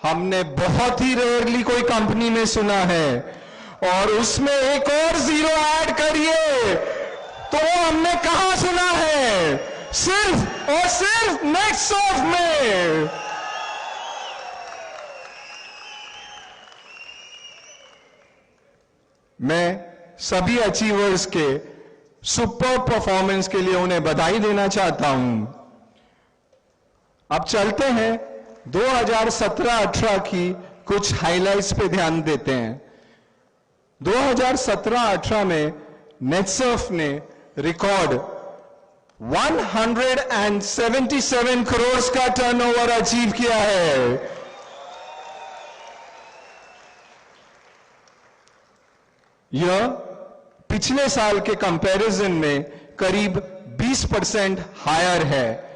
हमने बहुत ही रेयरली कोई कंपनी में सुना है, और उसमें एक और जीरो ऐड करिए तो हमने कहां सुना है? सिर्फ और सिर्फ नेक्सॉफ्ट में। मैं सभी अचीवर्स के सुपर परफॉर्मेंस के लिए उन्हें बधाई देना चाहता हूं। अब चलते हैं 2017-18 की कुछ हाइलाइट्स पे ध्यान देते हैं। 2017-18 में नेटसर्फ ने रिकॉर्ड 177 करोड़ का टर्नओवर अचीव किया है। यह पिछले साल के कंपैरिजन में करीब 20% हायर है।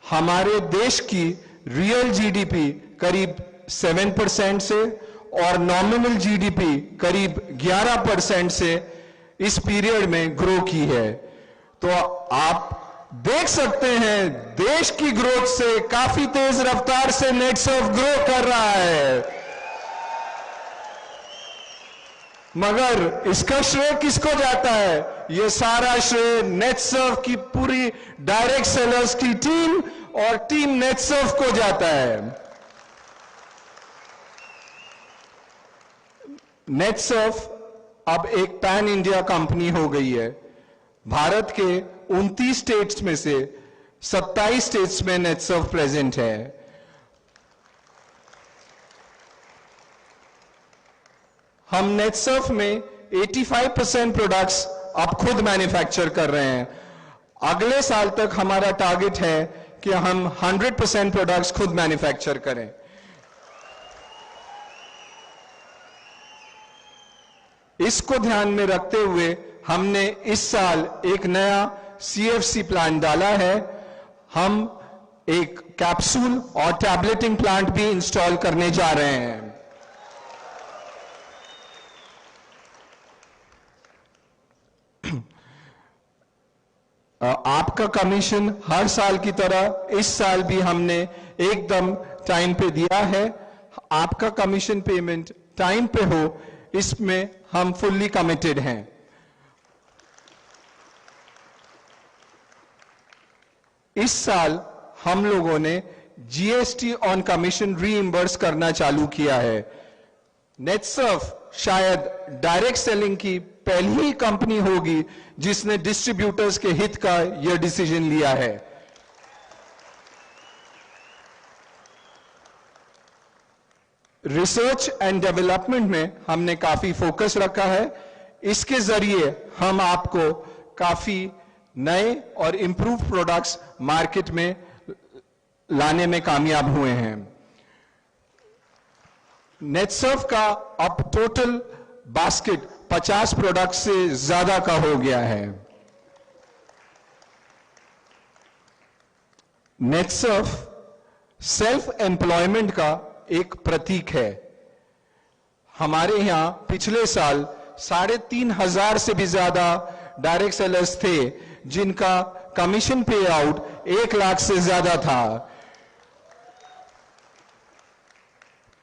हमारे देश की रियल जीडीपी करीब 7% से और नॉमिनल जीडीपी करीब 11% से इस पीरियड में ग्रो की है। तो आप देख सकते हैं देश की ग्रोथ से काफी तेज रफ्तार से नेटसर्फ ग्रो कर रहा है। मगर इसका श्रेय किसको जाता है? यह सारा श्रेय नेटसर्फ की पूरी डायरेक्ट सेलर्स की टीम और टीम नेटसर्फ को जाता है। नेटसर्फ अब एक पैन इंडिया कंपनी हो गई है। भारत के 29 स्टेट्स में से 27 स्टेट्स में नेटसर्फ प्रेजेंट है। हम नेटसर्फ में 85% प्रोडक्ट्स अब खुद मैन्युफैक्चर कर रहे हैं। अगले साल तक हमारा टारगेट है कि हम 100% प्रोडक्ट्स खुद मैन्युफैक्चर करें। इसको ध्यान में रखते हुए हमने इस साल एक नया सीएफसी प्लांट डाला है। हम एक कैप्सूल और टैबलेटिंग प्लांट भी इंस्टॉल करने जा रहे हैं। आपका कमीशन हर साल की तरह इस साल भी हमने एकदम टाइम पे दिया है। आपका कमीशन पेमेंट टाइम पे हो, इसमें हम फुल्ली कमिटेड हैं। इस साल हम लोगों ने जीएसटी ऑन कमीशन रीइंबर्स करना चालू किया है। नेटसर्फ शायद डायरेक्ट सेलिंग की पहली ही कंपनी होगी जिसने डिस्ट्रीब्यूटर्स के हित का यह डिसीजन लिया है। रिसर्च एंड डेवलपमेंट में हमने काफी फोकस रखा है। इसके जरिए हम आपको काफी नए और इंप्रूव प्रोडक्ट्स मार्केट में लाने में कामयाब हुए हैं। नेटसर्फ का अब टोटल बास्केट 50 प्रोडक्ट से ज्यादा का हो गया है। नेटसर्फ सेल्फ एम्प्लॉयमेंट का एक प्रतीक है। हमारे यहां पिछले साल 3,500 से भी ज्यादा डायरेक्ट सेलर्स थे जिनका कमीशन पे आउट 1 लाख से ज्यादा था।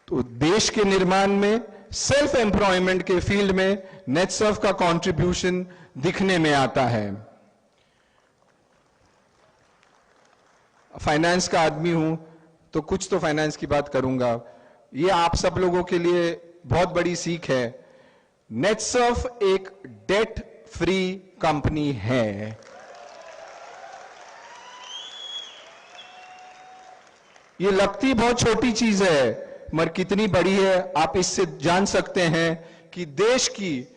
तो देश के निर्माण में सेल्फ एम्प्लॉयमेंट के फील्ड में नेटसर्फ का कंट्रीब्यूशन दिखने में आता है। फाइनेंस का आदमी हूं तो कुछ तो फाइनेंस की बात करूंगा। ये आप सब लोगों के लिए बहुत बड़ी सीख है। नेटसर्फ एक डेट फ्री कंपनी है। ये लगती बहुत छोटी चीज है मगर कितनी बड़ी है आप इससे जान सकते हैं कि देश की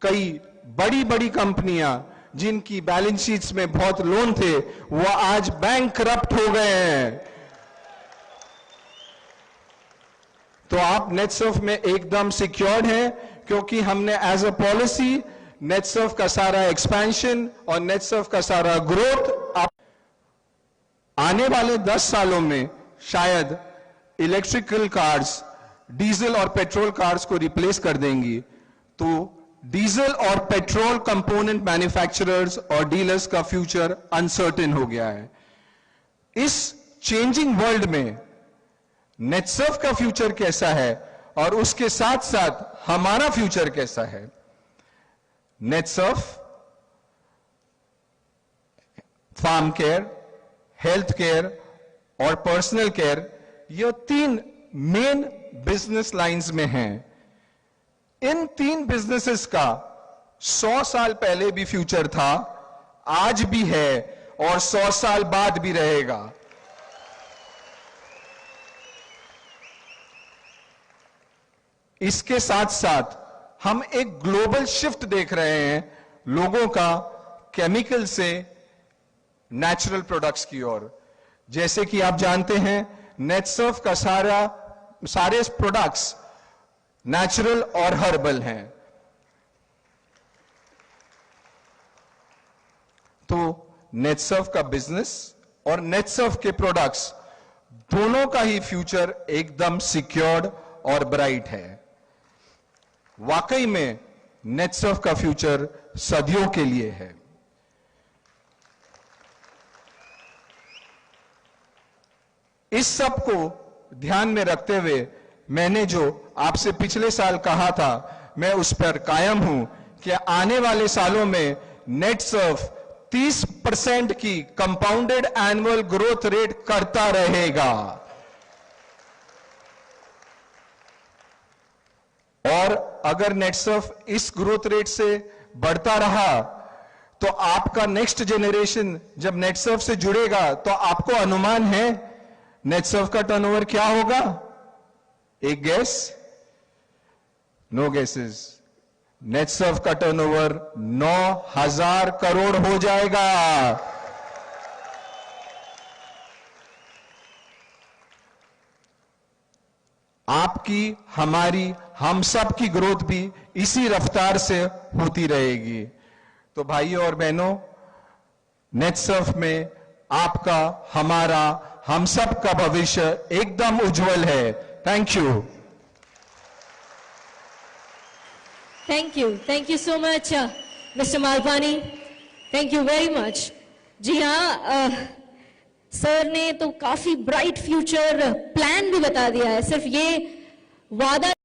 कई बड़ी बड़ी कंपनियां जिनकी बैलेंस शीट्स में बहुत लोन थे वो आज बैंकरप्ट हो गए हैं। तो आप नेटसर्फ में एकदम सिक्योर्ड हैं क्योंकि हमने एज अ पॉलिसी नेटसर्फ का सारा एक्सपेंशन और नेटसर्फ का सारा ग्रोथ आने वाले 10 सालों में शायद इलेक्ट्रिकल कार्स डीजल और पेट्रोल कार्स को रिप्लेस कर देंगी। तो डीजल और पेट्रोल कंपोनेंट मैन्युफैक्चरर्स और डीलर्स का फ्यूचर अनसर्टेन हो गया है। इस चेंजिंग वर्ल्ड में नेटसर्फ का फ्यूचर कैसा है और उसके साथ साथ हमारा फ्यूचर कैसा है? Netsurf farm care, health care और पर्सनल केयर, ये 3 मेन बिजनेस लाइंस में हैं। इन 3 बिजनेसेस का 100 साल पहले भी फ्यूचर था, आज भी है और 100 साल बाद भी रहेगा। इसके साथ साथ हम एक ग्लोबल शिफ्ट देख रहे हैं लोगों का केमिकल से नेचुरल प्रोडक्ट्स की ओर। जैसे कि आप जानते हैं नेटसर्फ का सारे प्रोडक्ट्स नेचुरल और हर्बल हैं। तो नेटसर्फ का बिजनेस और नेटसर्फ के प्रोडक्ट्स दोनों का ही फ्यूचर एकदम सिक्योर्ड और ब्राइट है। वाकई में नेटसर्फ का फ्यूचर सदियों के लिए है। इस सब को ध्यान में रखते हुए मैंने जो आपसे पिछले साल कहा था, मैं उस पर कायम हूं कि आने वाले सालों में नेटसर्फ 30% की कंपाउंडेड एनुअल ग्रोथ रेट करता रहेगा। और अगर नेटसर्फ इस ग्रोथ रेट से बढ़ता रहा तो आपका नेक्स्ट जेनरेशन जब नेटसर्फ से जुड़ेगा तो आपको अनुमान है नेटसर्फ का टर्नओवर क्या होगा? एक गैस? No gases. नेटसर्फ का टर्नओवर 9,000 करोड़ हो जाएगा। आपकी, हमारी, हम सब की ग्रोथ भी इसी रफ्तार से होती रहेगी। तो भाइयों और बहनों, नेटसर्फ में आपका, हमारा, हम सब का भविष्य एकदम उज्जवल है। Thank you. Thank you so much mister Malpani, thank you very much. जी हाँ, सर ने तो काफी ब्राइट फ्यूचर प्लान भी बता दिया है। सिर्फ ये वादा